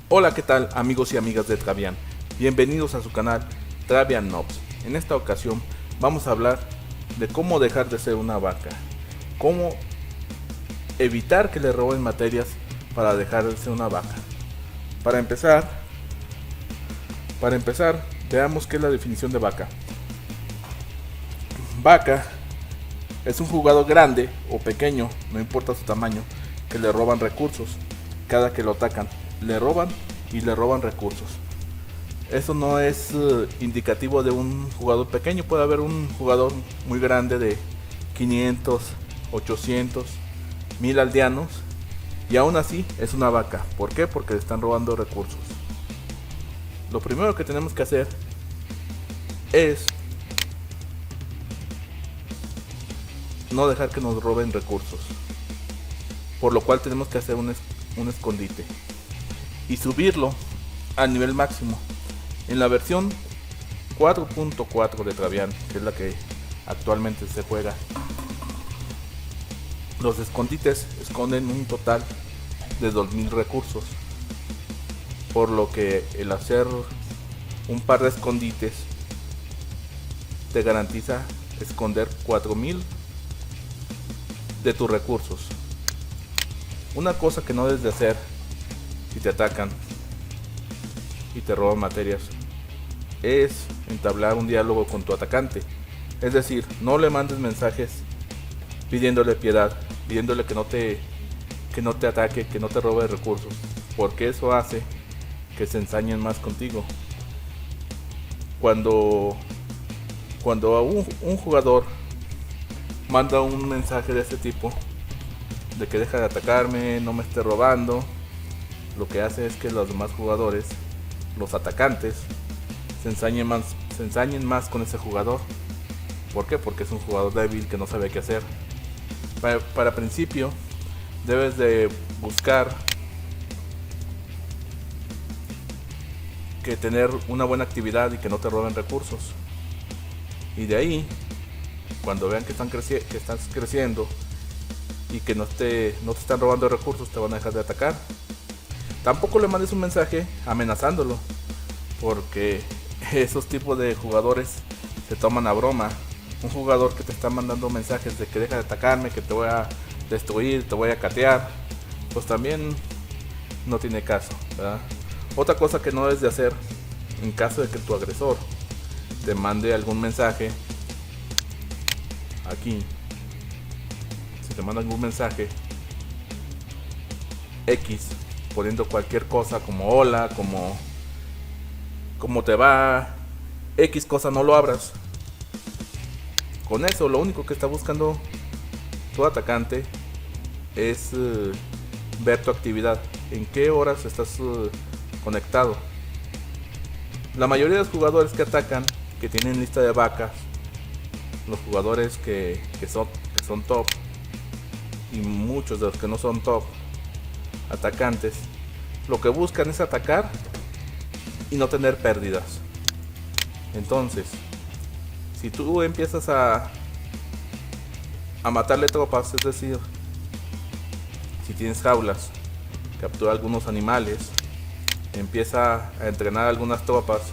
Hola, ¿qué tal amigos y amigas de Travian? Bienvenidos a su canal Travian Nobs. En esta ocasión vamos a hablar de cómo dejar de ser una vaca, cómo evitar que le roben materias para dejar de ser una vaca. Para empezar, veamos qué es la definición de vaca. Vaca es un jugador grande o pequeño, no importa su tamaño, que le roban recursos. Cada que lo atacan, le roban y le roban recursos. Eso no es indicativo de un jugador pequeño. Puede haber un jugador muy grande de 500, 800, 1000 aldeanos y aún así es una vaca. ¿Por qué? Porque le están robando recursos. Lo primero que tenemos que hacer es no dejar que nos roben recursos, por lo cual tenemos que hacer un escondite y subirlo al nivel máximo. En la versión 4.4 de Travian, que es la que actualmente se juega, los escondites esconden un total de 2000 recursos, por lo que el hacer un par de escondites te garantiza esconder 4000 de tus recursos. Una cosa que no debes de hacer si te atacan y te roban materias es entablar un diálogo con tu atacante. Es decir, no le mandes mensajes pidiéndole piedad, pidiéndole que no te ataque, que no te robe recursos, porque eso hace que se ensañen más contigo. Cuando un jugador manda un mensaje de este tipo, de que deja de atacarme, no me esté robando, lo que hace es que los demás jugadores, los atacantes, se ensañen más con ese jugador. ¿Por qué? Porque es un jugador débil que no sabe qué hacer. Para principio debes de buscar que tener una buena actividad y que no te roben recursos. Y de ahí, cuando vean que estás creciendo y que no te están robando recursos, te van a dejar de atacar. Tampoco le mandes un mensaje amenazándolo, porque esos tipos de jugadores se toman a broma. Un jugador que te está mandando mensajes de que deja de atacarme, que te voy a destruir, te voy a catear, pues también no tiene caso, ¿verdad? Otra cosa que no debes de hacer en caso de que tu agresor te mande algún mensaje aquí, si te manda algún mensaje X poniendo cualquier cosa como hola, como te va, X cosa, no lo abras. Con eso lo único que está buscando tu atacante es ver tu actividad, en qué horas estás conectado. La mayoría de los jugadores que atacan, que tienen lista de vacas, los jugadores que son top, y muchos de los que no son top atacantes, lo que buscan es atacar y no tener pérdidas. Entonces, si tú empiezas a matarle tropas, es decir, si tienes jaulas, captura algunos animales, empieza a entrenar algunas tropas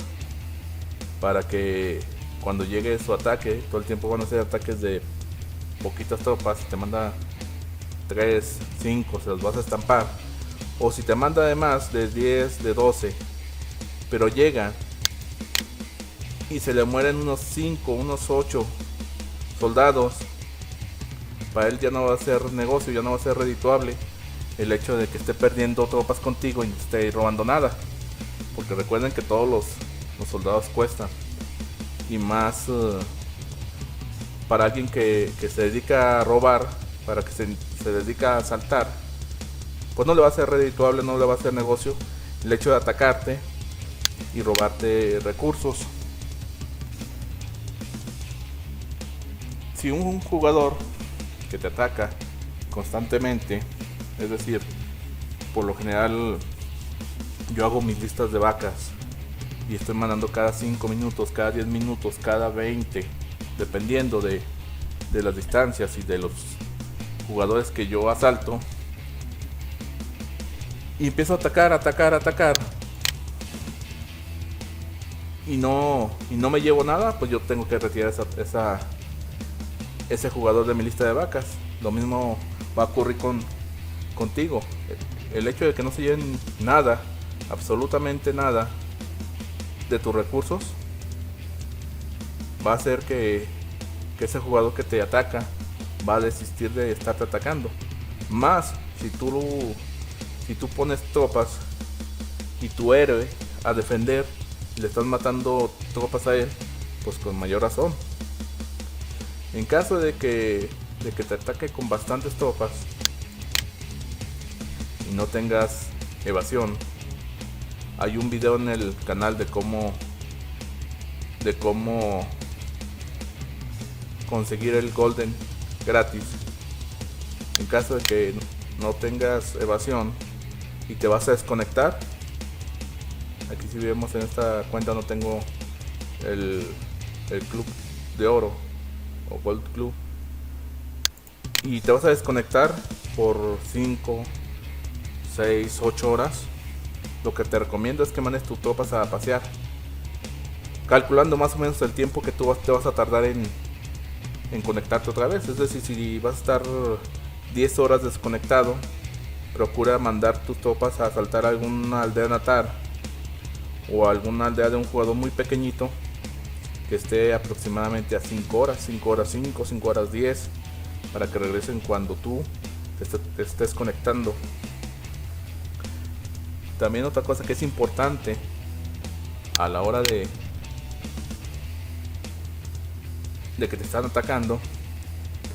para que cuando llegue su ataque, todo el tiempo van a ser ataques de poquitas tropas. Si te manda 3, 5, se los vas a estampar. O si te manda además de 10, de 12, pero llega y se le mueren unos 5, unos 8 soldados, para él ya no va a ser negocio, ya no va a ser redituable el hecho de que esté perdiendo tropas contigo y no esté robando nada, porque recuerden que todos los soldados cuestan, y más para alguien que se dedica a robar, para que se dedica a asaltar, pues no le va a ser redituable, no le va a ser negocio el hecho de atacarte y robarte recursos. Si un jugador que te ataca constantemente, es decir, por lo general yo hago mis listas de vacas y estoy mandando cada 5 minutos, cada 10 minutos, cada 20, dependiendo de las distancias y de los jugadores que yo asalto, y empiezo a atacar y no me llevo nada, pues yo tengo que retirar ese jugador de mi lista de vacas. Lo mismo va a ocurrir contigo. El hecho de que no se lleven nada, absolutamente nada de tus recursos, va a hacer que ese jugador que te ataca va a desistir de estarte atacando. Más si tú pones tropas y tu héroe a defender y le estás matando tropas a él, pues con mayor razón. En caso de que te ataque con bastantes tropas y no tengas evasión, hay un video en el canal de cómo conseguir el golden gratis. En caso de que no tengas evasión y te vas a desconectar, aquí si vemos en esta cuenta no tengo el club de oro o gold club, y te vas a desconectar por 5, 6, 8 horas, lo que te recomiendo es que mandes tus tropas a pasear, calculando más o menos el tiempo que tú te vas a tardar en conectarte otra vez. Es decir, si vas a estar 10 horas desconectado, procura mandar tus tropas a asaltar alguna aldea natal o alguna aldea de un jugador muy pequeñito que esté aproximadamente a 5 horas, 5 horas 5, 5 horas 10, para que regresen cuando tú te estés conectando. También otra cosa que es importante a la hora de que te están atacando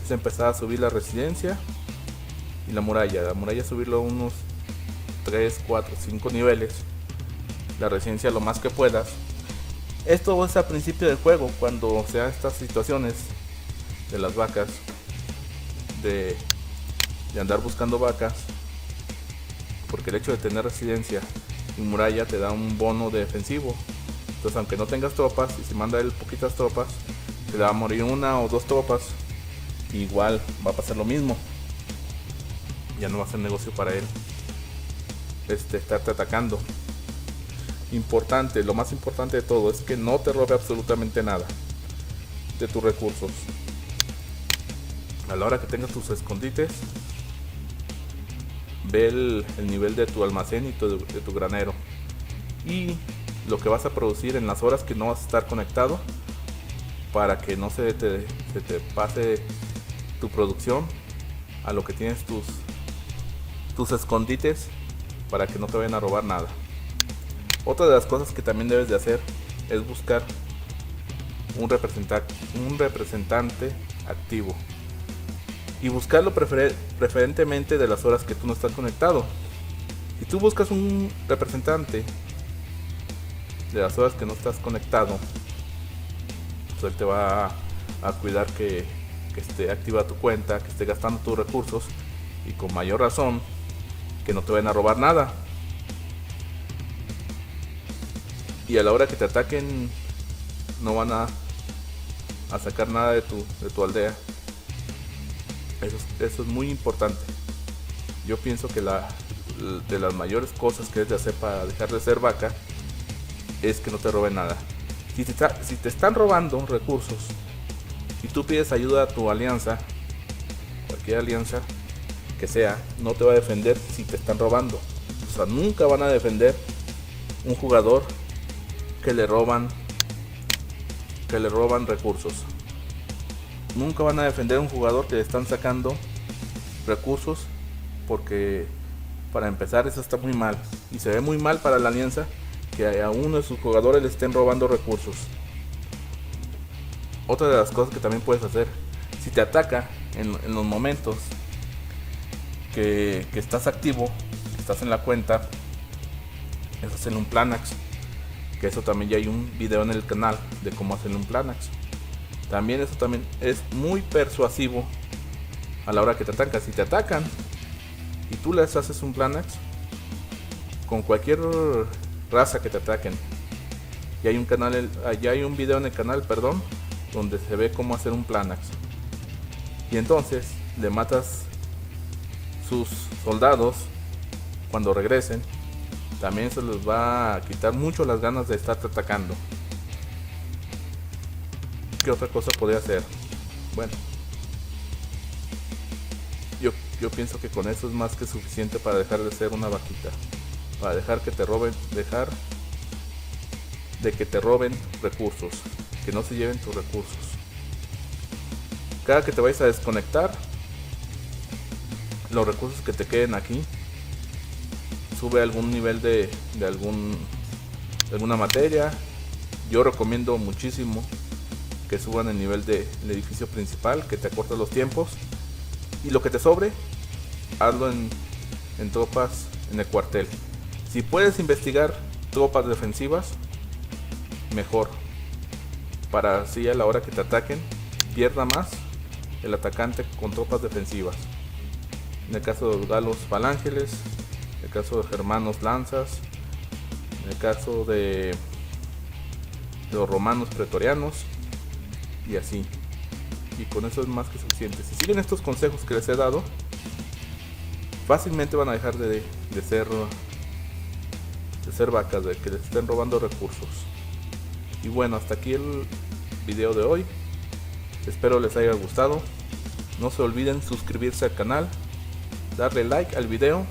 es empezar a subir la residencia y la muralla. La muralla subirlo unos 3, 4, 5 niveles. La residencia lo más que puedas. Esto es al principio del juego, cuando se dan estas situaciones de las vacas, de andar buscando vacas, porque el hecho de tener residencia y muralla te da un bono defensivo. Entonces, aunque no tengas tropas, y si manda él poquitas tropas, te va a morir 1 o 2 tropas, igual va a pasar lo mismo. Ya no va a ser negocio para él estarte atacando. Importante, lo más importante de todo es que no te robe absolutamente nada de tus recursos. A la hora que tengas tus escondites, ve el nivel de tu almacén y de tu granero, y lo que vas a producir en las horas que no vas a estar conectado, para que no se te pase tu producción a lo que tienes tus escondites, para que no te vayan a robar nada. Otra de las cosas que también debes de hacer es buscar un representante activo, y buscarlo preferentemente de las horas que tú no estás conectado. Si tú buscas un representante de las horas que no estás conectado, pues él te va a cuidar que esté activa tu cuenta, que esté gastando tus recursos, y con mayor razón que no te vayan a robar nada. Y a la hora que te ataquen no van a sacar nada de tu aldea. Eso es muy importante. Yo pienso que de las mayores cosas que debes de hacer para dejar de ser vaca es que no te roben nada. Si te están robando recursos y tú pides ayuda a tu alianza, cualquier alianza que sea, no te va a defender si te están robando. O sea, nunca van a defender un jugador que le roban recursos. Nunca van a defender a un jugador que le están sacando recursos, porque para empezar eso está muy mal, y se ve muy mal para la alianza que a uno de sus jugadores le estén robando recursos. Otra de las cosas que también puedes hacer, si te ataca en los momentos que estás activo, que estás en la cuenta, es hacerle un Planax. Que eso también ya hay un video en el canal de cómo hacerle un Planax. También eso también es muy persuasivo a la hora que te atacan. Si te atacan y tú les haces un Planax con cualquier raza que te ataquen, y hay un video en el canal, donde se ve cómo hacer un Planax, y entonces le matas sus soldados cuando regresen, también se les va a quitar mucho las ganas de estarte atacando. ¿Qué otra cosa podría hacer? Bueno, yo pienso que con eso es más que suficiente para dejar de ser una vaquita, para dejar que te roben, dejar de que te roben recursos, que no se lleven tus recursos. Cada que te vayas a desconectar, los recursos que te queden aquí, sube algún nivel de alguna materia. Yo recomiendo muchísimo que suban el nivel del edificio principal, que te acorta los tiempos, y lo que te sobre, hazlo en tropas en el cuartel. Si puedes investigar tropas defensivas, mejor, para así a la hora que te ataquen pierda más el atacante con tropas defensivas. En el caso de los galos, falángeles; en el caso de germanos, lanzas; en el caso de los romanos, pretorianos, y así. Y con eso es más que suficiente. Si siguen estos consejos que les he dado, fácilmente van a dejar de ser vacas, de que les estén robando recursos. Y bueno, hasta aquí el video de hoy. Espero les haya gustado. No se olviden suscribirse al canal, darle like al video,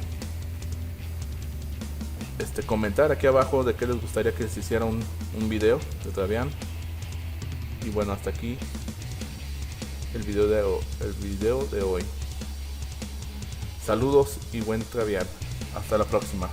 comentar aquí abajo de qué les gustaría que les hiciera un video de Travian. Y bueno, hasta aquí el video de hoy. Saludos y buen Travian. Hasta la próxima.